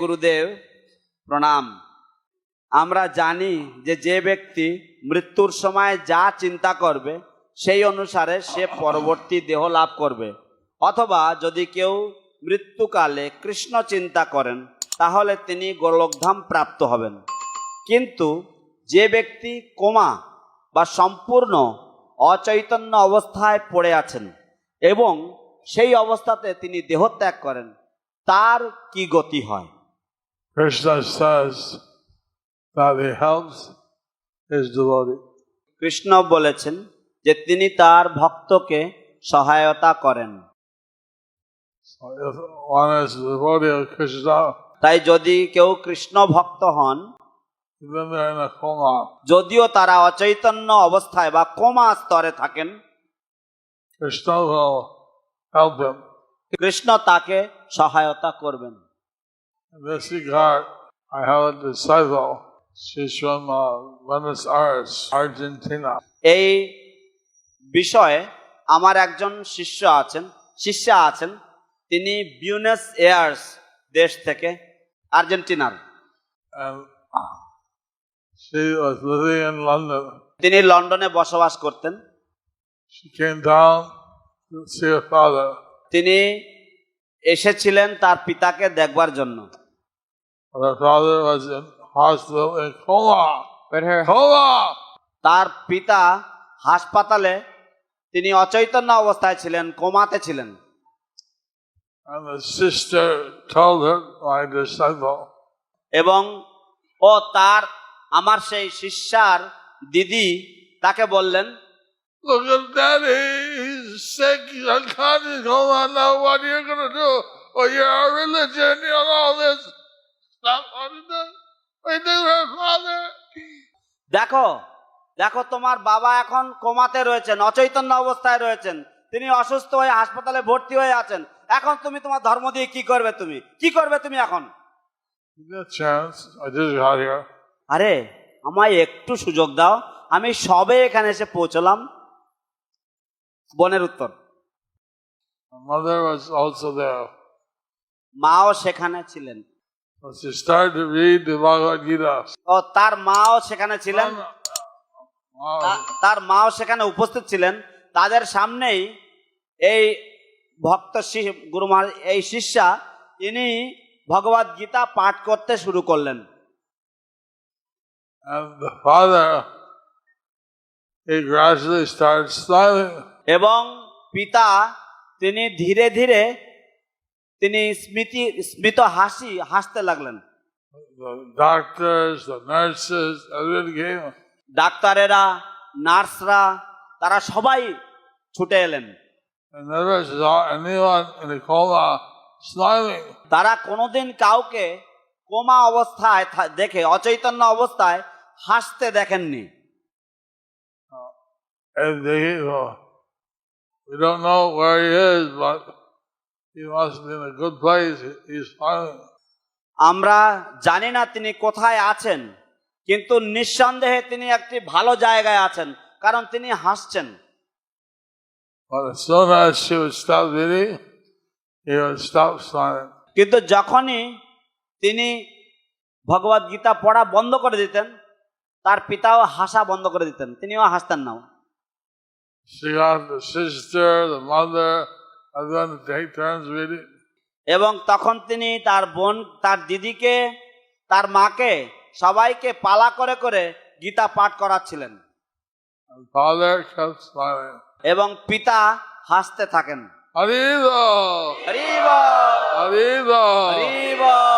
গুরুদেব প্রণাম। আমরা জানি যে ব্যক্তি মৃত্যুর সময় যা চিন্তা করবে সেই অনুসারে সে পরবর্তী দেহ লাভ করবে, অথবা যদি কেউ মৃত্যুকালে কৃষ্ণ চিন্তা করেন তাহলে তিনি গোলকধাম প্রাপ্ত হবেন। কিন্তু যে ব্যক্তি কোমা বা সম্পূর্ণ অচৈতন্য অবস্থায় পড়ে আছেন এবং সেই অবস্থাতে তিনি দেহত্যাগ করেন, তার কি গতি হয়? Krishna says that he helps his devotee. Krishna বলেছেন যে তিনি তার ভক্তকে সহায়তা করেন। So if one is a devotee of Krishna, তাই যদি কেউ কৃষ্ণ ভক্ত হন, even they're in a coma, যদিও তারা অচৈতন্য অবস্থায় বা কোমা স্তরে থাকেন, Krishna will help him. Krishna তাকে সহায়তা করবেন। In this regard, I have a disciple. She's from Buenos Aires, Argentina. এই বিষয়ে আমার একজন শিষ্যা আছেন, তিনি বিউনেস এয়ার্স দেশ থেকে, আর্জেন্টিনার। And she was living in London. তিনি লন্ডনে বসবাস করতেন। She came down to see her father. তিনি এসেছিলেন তার পিতাকে দেখবার জন্য। Her father was in hospital in coma. Coma! তার পিতা হাসপাতালে, তিনি অচৈতন্য অবস্থায় ছিলেন, কোমাতে ছিলেন। And the sister told her, my disciple, এবং আমার সেই শিষ্যার দিদি তাকে বললেন, look at Daddy, he's sick, he's unconscious, coma now, what are you going to do? Well, you're a religion, you know, all this stuff. We did her father. দেখো তোমার বাবা এখন কোমাতে রয়েছেন, অচৈতন্য অবস্থায় রয়েছেন, তিনি অসুস্থ হয়ে হাসপাতালে ভর্তি হয়ে আছেন। এখন তুমি তোমার ধর্ম দিয়ে কি করবে? তুমি এখন? I just got here. আরে আমায় একটু সুযোগ দাও, আমি সবে এখানে এসে পৌঁছলাম। বোনের উত্তর। My mother was also there. মাও সেখানে ছিলেন। So she started to read the Bhagavad Gita. তার মাও সেখানে ছিলেন। তার মাও সেখানে উপস্থিত ছিলেন। তাদের সামনেই এই ভক্ত গুরু মহারাজ, এই শিষ্যা, ইনি ভগবদ গীতা পাঠ করতে শুরু করলেন। And the father, he gradually started smiling. এবং পিতা তিনি ধীরে ধীরে তিনি স্মিত হাসতে লাগলেন। The doctors, the nurses, everybody came. ডাক্তারেরা, নার্সরা, তারা সবাই ছুটে এলেন। I never saw anyone in a coma smiling. তারা কোনোদিন কাউকে কোমা অবস্থায় দেখে, অচৈতন্য অবস্থায় হাসতে দেখেননি। And we don't know where he is, but he must be in a good place. He's smiling. আমরা জানি না তিনি কোথায় আছেন, কিন্তু নিঃসন্দেহে তিনি একটি ভালো জায়গায় আছেন, কারণ তিনি হাসছেন। But as soon as she would stop reading, he would stop smiling. কিন্তু যখনই তিনি ভগবদ গীতা পড়া বন্ধ করে দিতেন, তার পিতাও হাসা বন্ধ করে দিতেন, তিনিও হাসতেন না। She got the sister, the mother, everyone to take turns reading. এবং তখন তিনি তার বোন, তার দিদিকে, তার মাকে, সবাইকে পালা করে করে গীতা পাঠ করাচ্ছিলেন। And father kept smiling. এবং পিতা হাসতে থাকেন। Haribo! হরি বল, Haribo! হরি বল।